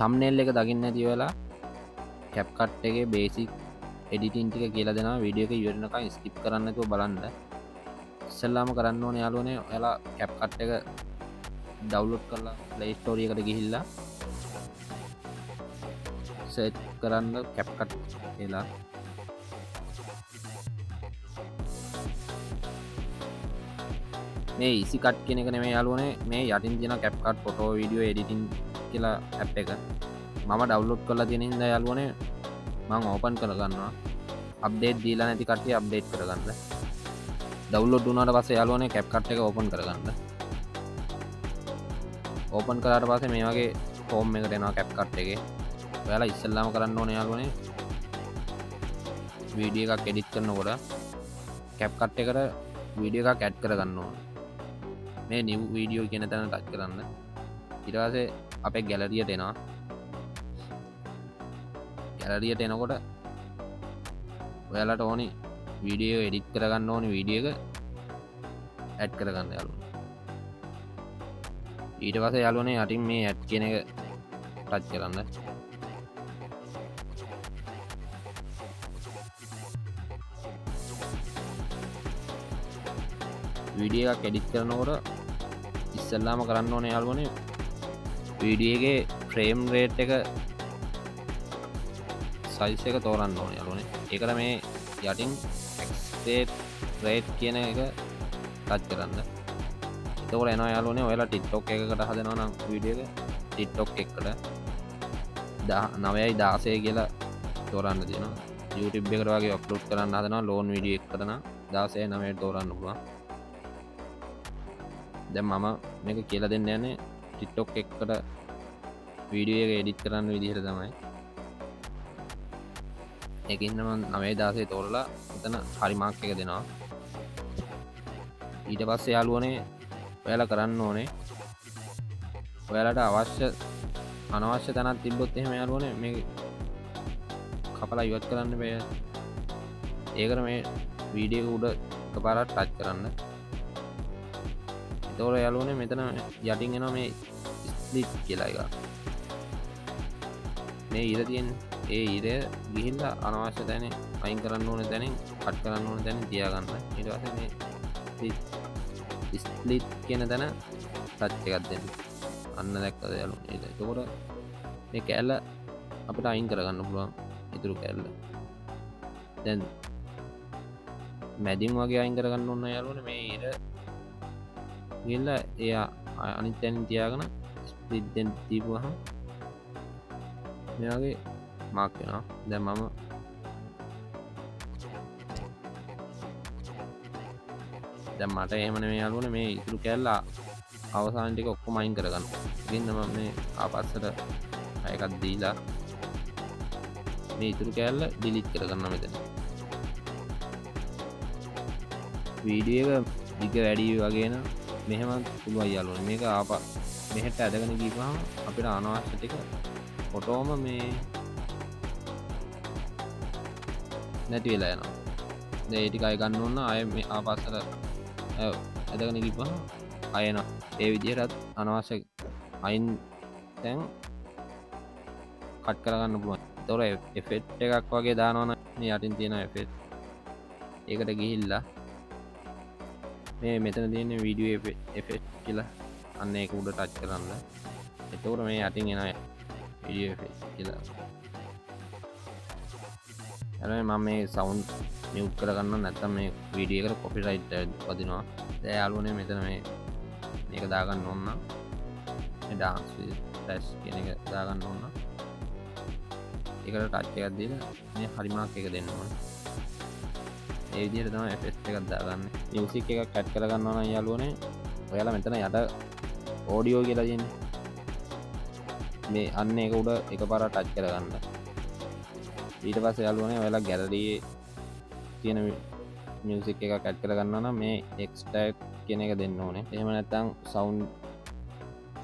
thumbnail එක දකින්න නැති වෙලා CapCut එකේ basic editing ටික කියලා දෙනවා වීඩියෝ එක ඉවර වෙනකන් skip කරන්න නැතුව බලන්න. ඉස්සෙල්ලාම කරන්න ඕනේ යාළුවනේ ඔයාලා CapCut එක download කරලා Play Store එකට ගිහිල්ලා search කරන්න CapCut කියලා. මේ easy cut කියන එක නෙමෙයි යාළුවනේ මේ යටින් තියෙන CapCut photo video editing කියලා app එක මම download කරලා තියෙන හින්දා යාළුවනේ මම open කරගන්නවා update දීලා නැති කට්ටිය update කරගන්න download වුණාට පස්සේ යාළුවනේ CapCut එක open කරගන්න open කරාට පස්සේ මේ වගේ home එකට එනවා CapCut එකේ ඔයාලා ඉස්සෙල්ලාම කරන්න ඕනේ යාළුවනේ වීඩියෝ එකක් edit කරනකොට CapCut එකට වීඩියෝ එකක් add කරගන්න ඕනේ මේ new video කියන තැන ටච් කරන්න ඊට පස්සේ අපේ ගැලරියට එනවා ගැලරියට එනකොට ඔයාලට ඕනි වීඩියෝ එඩිට් කරගන්න ඕනි වීඩියෝ එක ඇඩ් කරගන්න යාළුවනේ ඊට පස්සේ යාළුවනේ යටින් මේ ඇඩ් කියන එක ටච් කරන්න වීඩියෝ එකක් එඩිට් කරනකොට ඉස්සෙල්ලාම කරන්න ඕනේ යාළුවනේ වීඩියෝ එකේ ෆ්‍රේම් රේට් එක සයිස් එක තෝරන්න ඕනේ යාළුවනේ ඒකට මේ යටින් එක්ස්පෝර්ට් රේට් කියන එක ටච් කරන්න එතකොට එනවා යාළුවනේ ඔයාලා TikTok එකකට හදනවා නම් වීඩියෝ එක TikTok එකට 9:16 කියලා තෝරන්න තියෙනවා YouTube එකට වගේ අප්ලෝඩ් කරන්න හදනවා ලෝන් වීඩියෝ එකකට නම් 16:9 තෝරන්න පුළුවන් දැන් මම මේක කියලා දෙන්න යන්නේ TikTok එකට වීඩියෝ එක එඩිට් කරන්න විදිහට තමයි ඒකින් මම 9:16 තෝරලා එතන හරි මාක් එක දෙනවා ඊට පස්සේ යාළුවනේ ඔයාලා කරන්න ඕනේ ඔයාලට අවශ්‍ය අනවශ්‍ය තැනක් තිබ්බොත් එහෙම යාළුවනේ මේ කපලා ඉවත් කරන්න බෑ ඒකට මේ වීඩියෝ එක උඩ එකපාරක් ටච් කරන්න එතකොට යාළුවනේ මෙතන යටින් එනවා මේ ස්ප්ලිට් කියලා එක මේ ඉර තියෙන ඒ ඉර ගිහිල්ලා අනවශ්‍ය තැන අයින් කරන්න ඕන තැනින් කට් කරන්න ඕන තැනින් තියාගන්න ඊට පස්සේ මේ ස්ප්ලිට් කියන තැන ටච් එකක් දෙන්න අන්න දැක්කද යාළුවනේ එතකොට මේ කැල්ල අපිට අයින් කරගන්න පුළුවන් ඉතුරු කැල්ල දැන් මැදින් වගේ අයින් කරගන්න ඕන යාළුවනේ මේ ඉර ගිහිල්ලා එයා අනිත් තැනින් තියාගෙන ස්ප්ලිට් දෙන්න දීපුවහම මේ වගේ මාක් වෙනවා දැන් මම දැන් මට එහෙම නෙමෙයි යාළුවනේ මේ ඉතුරු කැල්ල අවසාන ටික ඔක්කොම අයින් කරගන්න. ඉතින් මම මේ ආපස්සට එකක් දීලා මේ ඉතුරු කැල්ල ඩිලීට් කරගන්න මෙතන. වීඩියෝ එක දිග වැඩි වගේ නම් මෙහෙම පුළුවන් යාළුවනේ. මේක මෙහෙට ඇදගෙන ගිහම අපිට අනවශ්‍ය ටික ෆොටෝම මේ නැති වෙලා යනවා. දැන් ඒ ටික අය ගන්න ඕන ආයෙ මේ ආපස්සට ඇදගෙන ගිහම ආයෙන ඒ විදිහට අනවශ්‍ය අයින් දැන් කට් කරගන්න පුළුවන්. ඒතකොට එෆෙක්ට් එකක් වගේ දානවනම් මේ යටින් තියෙන එෆෙක්ට් ඒකට ගිහිල්ලා මේ මෙතන තියෙන වීඩියෝ එෆෙක්ට් කියලා අන්න ඒක උඩ ටච් කරන්න. එතකොට මේ යටින් එන වීඩියෝ එෆෙක්ට් කියලා. ඊළඟට මම මේ සවුන්ඩ් මියුට් කරගන්න නැත්නම් මේ වීඩියෝ එකට කොපිරයිට් වදිනවා. දැන් යාළුවනේ මෙතන මේක දාගන්න ඕන නම් මේ ඩාන්ස් ෆ්ලෑෂ් කියන එක දාගන්න ඕන නම් ඒකට ටච් එකක් දීලා මේ හරි මාක් එක දෙන්න ඕන. ඒ විදිහට තමයි එෆෙක්ට් එකක් දාගන්නේ. මියුසික් එකක් ඇඩ් කරගන්නවා නම් යාළුවනේ ඔයාලා මෙතන යට ඔඩියෝ කියලා තියෙන්නේ. මේ අන්න ඒක උඩ එකපාරට ටච් කරගන්න. ඊට පස්සේ යාළුවනේ ඔයාලා ගැලරියේ තියෙන මියුසික් එකක් ඇඩ් කරගන්නවා නම් මේ එක්ස්ට්‍රැක්ට් කියන එක දෙන්න ඕනේ. එහෙම නැත්නම් සවුන්ඩ්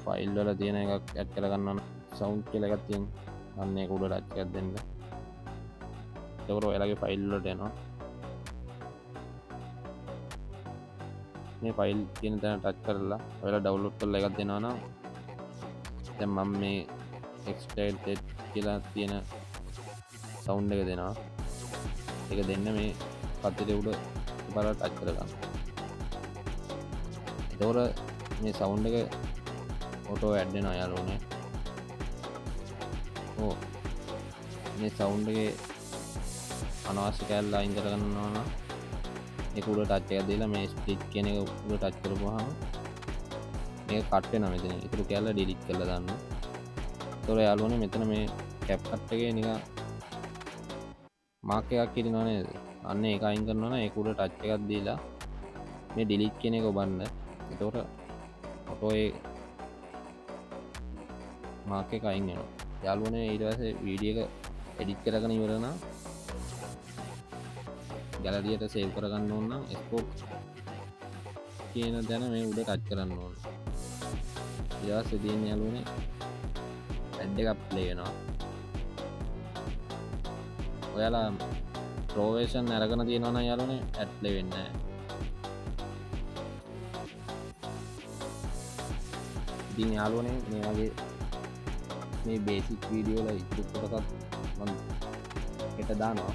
ෆයිල් වල තියෙන එකක් ඇඩ් කරගන්නවා නම් සවුන්ඩ් කියලා එකක් තියෙනවා. අන්න ඒක උඩ ටච් එකක් දෙන්න. එතකොට ඔයාලගේ ෆයිල් වලට එනවා. මේ ෆයිල් කියන තැන ටච් කරලා ඔයාලා ඩවුන්ලෝඩ් කරලා එකක් දෙනවා නම් දැන් මම මේ එක්ස්පෙක්ටඩ් කියලා තියෙන සවුන්ඩ් එක දෙනවා. ඒක දෙන්න මේ පත්තිට උඩ එකපාරට ටච් කරගන්න. එතකොට මේ සවුන්ඩ් එක ඔටෝ ඇඩ් වෙනවා යාළුවනේ. ඕ මේ සවුන්ඩ් එකේ අනවශ්‍ය කැල්ල අයින් කරගන්නවා නම් ඒක උඩ ටච් එකක් දීලා මේ ස්ප්ලිට් කියන එක උඩ ටච් කරපුවාම මේක කට් වෙනවා මෙතන. ඊටු කැල්ල ඩිලීට් කරලා දාන්න. ඒතකොට යාළුවනේ මෙතන මේ කැප් කට් එකේ නිකන් මාක් එකක් හිටිනව නේද? අන්න ඒක අයින් කරනවා නම් ඒක උඩ ටච් එකක් දීලා මේ ඩිලීට් කියන එක ඔබන්න. එතකොට ඔටෝ ඒ මාක් එක අයින් වෙනවා. යාළුවනේ ඊට පස්සේ වීඩියෝ එක එඩිට් කරගෙන ඉවර නම් ගැලරියට සේව් කරගන්න ඕන නම් එක්ස්පෝර්ට් කියන තැන මේ උඩ ටච් කරන්න ඕන. ඊට පස්සේ තියෙන යාළුවනේ ඇඩ් එකක් ප්ලේ වෙනවා. ඔයාලා ප්‍රෝ වර්ෂන් අරගෙන තියෙනවා නම් යාළුවනේ ඇඩ් ප්ලේ වෙන්නේ නැහැ. ඉතින් යාළුවනේ මේ වගේ මේ බේසික් වීඩියෝ වල ඉතුරු කොටසත් මම හෙට දානවා.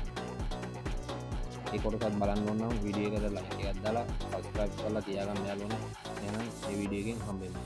ඒ කොටසත් බලන්න ඕන නම් වීඩියෝ එකට ලයික් එකක් දාලා සබ්ස්ක්‍රයිබ් කරලා තියාගන්න යාළුවනේ. එහෙනම් මේ වීඩියෝ එකෙන් හම්බෙමු.